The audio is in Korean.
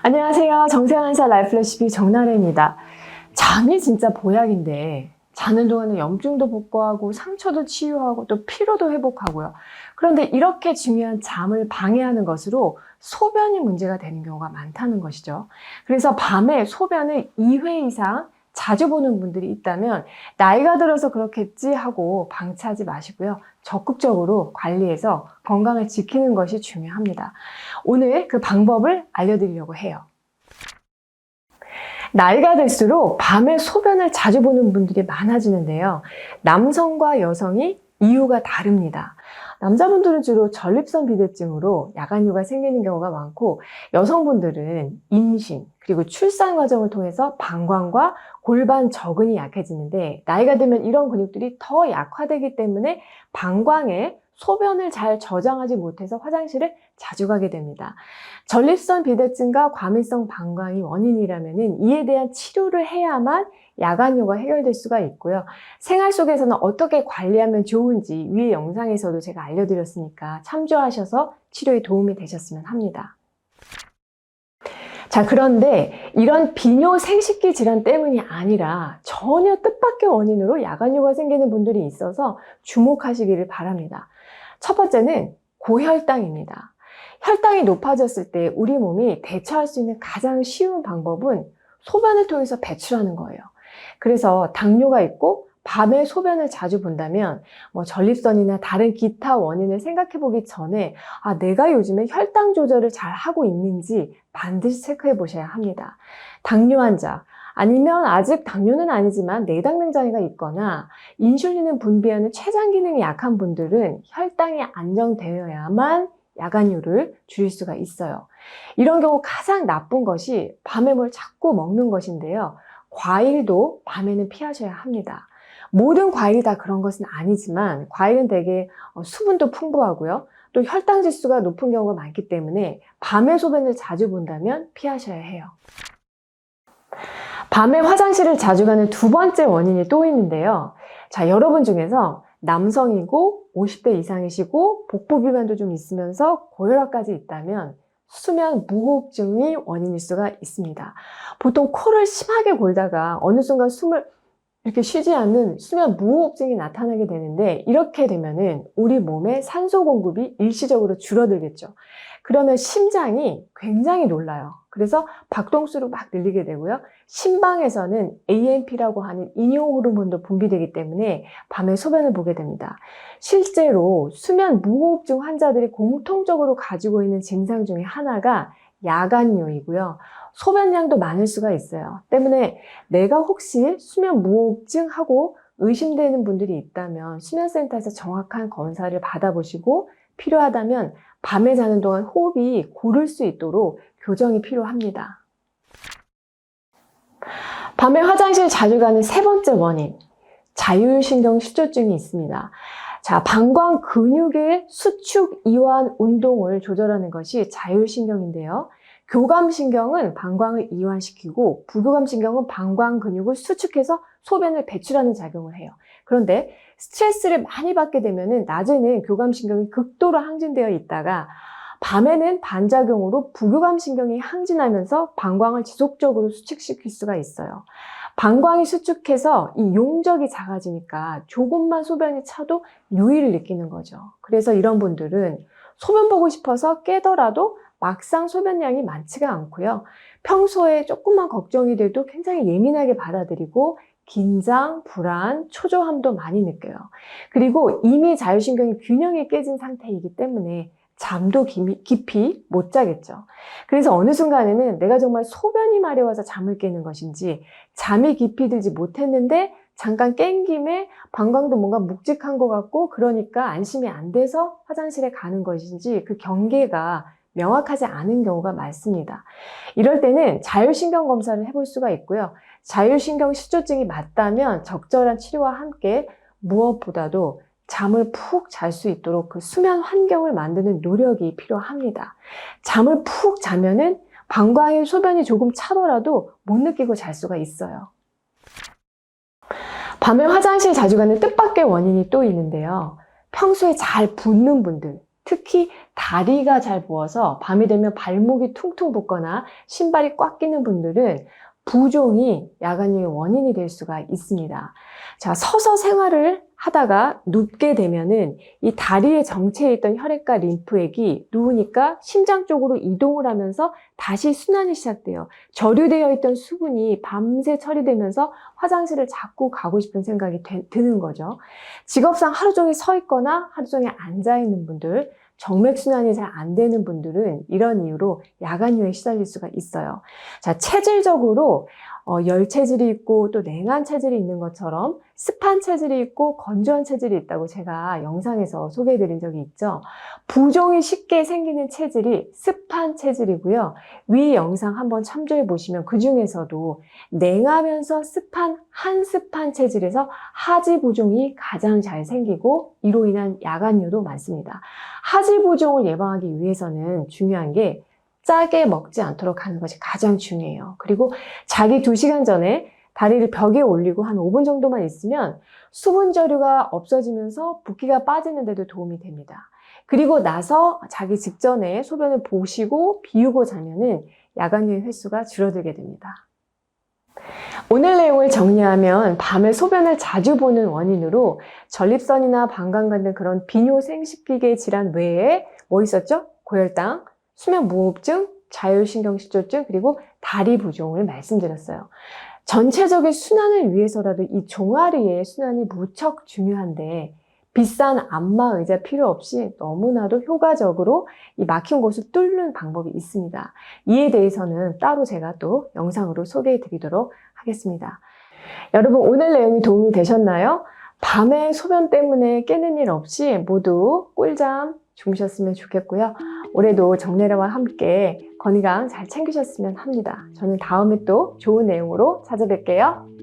안녕하세요. 정생한사 라이프 레시피 정나래입니다. 잠이 진짜 보약인데 자는 동안에 염증도 복구하고 상처도 치유하고 또 피로도 회복하고요. 그런데 이렇게 중요한 잠을 방해하는 것으로 소변이 문제가 되는 경우가 많다는 것이죠. 그래서 밤에 소변을 2회 이상 자주 보는 분들이 있다면 나이가 들어서 그렇겠지 하고 방치하지 마시고요. 적극적으로 관리해서 건강을 지키는 것이 중요합니다. 오늘 그 방법을 알려드리려고 해요. 나이가 들수록 밤에 소변을 자주 보는 분들이 많아지는데요. 남성과 여성이 이유가 다릅니다. 남자분들은 주로 전립선 비대증으로 야간유가 생기는 경우가 많고, 여성분들은 임신 그리고 출산 과정을 통해서 방광과 골반 저근이 약해지는데, 나이가 들면 이런 근육들이 더 약화되기 때문에 방광에 소변을 잘 저장하지 못해서 화장실을 자주 가게 됩니다. 전립선 비대증과 과민성 방광이 원인이라면 이에 대한 치료를 해야만 야간유가 해결될 수가 있고요. 생활 속에서는 어떻게 관리하면 좋은지 위의 영상에서도 제가 알려드렸으니까 참조하셔서 치료에 도움이 되셨으면 합니다. 자, 그런데 이런 비뇨 생식기 질환 때문이 아니라 전혀 뜻밖의 원인으로 야간유가 생기는 분들이 있어서 주목하시기를 바랍니다. 첫 번째는 고혈당입니다. 혈당이 높아졌을 때 우리 몸이 대처할 수 있는 가장 쉬운 방법은 소변을 통해서 배출하는 거예요. 그래서 당뇨가 있고 밤에 소변을 자주 본다면 전립선이나 다른 기타 원인을 생각해 보기 전에 내가 요즘에 혈당 조절을 잘 하고 있는지 반드시 체크해 보셔야 합니다. 당뇨 환자, 아니면 아직 당뇨는 아니지만 내당능 장애가 있거나 인슐린을 분비하는 췌장 기능이 약한 분들은 혈당이 안정되어야만 야간유를 줄일 수가 있어요. 이런 경우 가장 나쁜 것이 밤에 뭘 자꾸 먹는 것인데요. 과일도 밤에는 피하셔야 합니다. 모든 과일이 다 그런 것은 아니지만 과일은 되게 수분도 풍부하고요. 또 혈당 지수가 높은 경우가 많기 때문에 밤에 소변을 자주 본다면 피하셔야 해요. 밤에 화장실을 자주 가는 두 번째 원인이 또 있는데요. 자, 여러분 중에서 남성이고 50대 이상이시고 복부 비만도 좀 있으면서 고혈압까지 있다면 수면 무호흡증이 원인일 수가 있습니다. 보통 코를 심하게 골다가 어느 순간 숨을 이렇게 쉬지 않는 수면 무호흡증이 나타나게 되는데, 이렇게 되면은 우리 몸의 산소 공급이 일시적으로 줄어들겠죠. 그러면 심장이 굉장히 놀라요. 그래서 박동수를 막 늘리게 되고요. 심방에서는 AMP라고 하는 이뇨 호르몬도 분비되기 때문에 밤에 소변을 보게 됩니다. 실제로 수면 무호흡증 환자들이 공통적으로 가지고 있는 증상 중에 하나가 야간유이고요. 소변량도 많을 수가 있어요. 때문에 내가 혹시 수면 무호흡증하고 의심되는 분들이 있다면 수면센터에서 정확한 검사를 받아보시고 필요하다면 밤에 자는 동안 호흡이 고를 수 있도록 교정이 필요합니다. 밤에 화장실 자주 가는 세 번째 원인, 자율신경 수조증이 있습니다. 자, 방광 근육의 수축, 이완, 운동을 조절하는 것이 자율신경인데요. 교감신경은 방광을 이완시키고 부교감신경은 방광 근육을 수축해서 소변을 배출하는 작용을 해요. 그런데 스트레스를 많이 받게 되면 낮에는 교감신경이 극도로 항진되어 있다가 밤에는 반작용으로 부교감신경이 항진하면서 방광을 지속적으로 수축시킬 수가 있어요. 방광이 수축해서 이 용적이 작아지니까 조금만 소변이 차도 유의를 느끼는 거죠. 그래서 이런 분들은 소변 보고 싶어서 깨더라도 막상 소변량이 많지가 않고요. 평소에 조금만 걱정이 돼도 굉장히 예민하게 받아들이고 긴장, 불안, 초조함도 많이 느껴요. 그리고 이미 자율신경이 균형이 깨진 상태이기 때문에 잠도 깊이 못 자겠죠. 그래서 어느 순간에는 내가 정말 소변이 마려워서 잠을 깨는 것인지, 잠이 깊이 들지 못했는데 잠깐 깬 김에 방광도 뭔가 묵직한 것 같고 그러니까 안심이 안 돼서 화장실에 가는 것인지 그 경계가 명확하지 않은 경우가 많습니다. 이럴 때는 자율신경 검사를 해볼 수가 있고요. 자율신경 수조증이 맞다면 적절한 치료와 함께 무엇보다도 잠을 푹 잘 수 있도록 그 수면 환경을 만드는 노력이 필요합니다. 잠을 푹 자면은 방광에 소변이 조금 차더라도 못 느끼고 잘 수가 있어요. 밤에 화장실 자주 가는 뜻밖의 원인이 또 있는데요. 평소에 잘 붓는 분들, 특히 다리가 잘 부어서 밤이 되면 발목이 퉁퉁 붓거나 신발이 꽉 끼는 분들은 부종이 야간유의 원인이 될 수가 있습니다. 자, 서서 생활을 하다가 눕게 되면은 이 다리의 정체에 있던 혈액과 림프액이 누우니까 심장 쪽으로 이동을 하면서 다시 순환이 시작돼요. 저류되어 있던 수분이 밤새 처리되면서 화장실을 자꾸 가고 싶은 생각이 드는 거죠. 직업상 하루 종일 서 있거나 하루 종일 앉아 있는 분들, 정맥순환이 잘 안 되는 분들은 이런 이유로 야간유에 시달릴 수가 있어요. 자, 체질적으로 열체질이 있고 또 냉한 체질이 있는 것처럼 습한 체질이 있고 건조한 체질이 있다고 제가 영상에서 소개해드린 적이 있죠. 부종이 쉽게 생기는 체질이 습한 체질이고요. 위 영상 한번 참조해 보시면 그 중에서도 냉하면서 습한 한습한 체질에서 하지 부종이 가장 잘 생기고 이로 인한 야간유도 많습니다. 하지 부종을 예방하기 위해서는 중요한 게 짜게 먹지 않도록 하는 것이 가장 중요해요. 그리고 자기 2시간 전에 다리를 벽에 올리고 한 5분 정도만 있으면 수분 저류가 없어지면서 붓기가 빠지는 데도 도움이 됩니다. 그리고 나서 자기 직전에 소변을 보시고 비우고 자면은 야간유의 횟수가 줄어들게 됩니다. 오늘 내용을 정리하면 밤에 소변을 자주 보는 원인으로 전립선이나 방광간 등 그런 비뇨 생식기계 질환 외에 뭐 있었죠? 고혈당, 수면무호흡증, 자율신경실조증, 그리고 다리 부종을 말씀드렸어요. 전체적인 순환을 위해서라도 이 종아리의 순환이 무척 중요한데 비싼 안마 의자 필요 없이 너무나도 효과적으로 이 막힌 곳을 뚫는 방법이 있습니다. 이에 대해서는 따로 제가 또 영상으로 소개해 드리도록 하겠습니다. 여러분, 오늘 내용이 도움이 되셨나요? 밤에 소변 때문에 깨는 일 없이 모두 꿀잠 주무셨으면 좋겠고요. 올해도 정례라와 함께 건강 잘 챙기셨으면 합니다. 저는 다음에 또 좋은 내용으로 찾아뵐게요.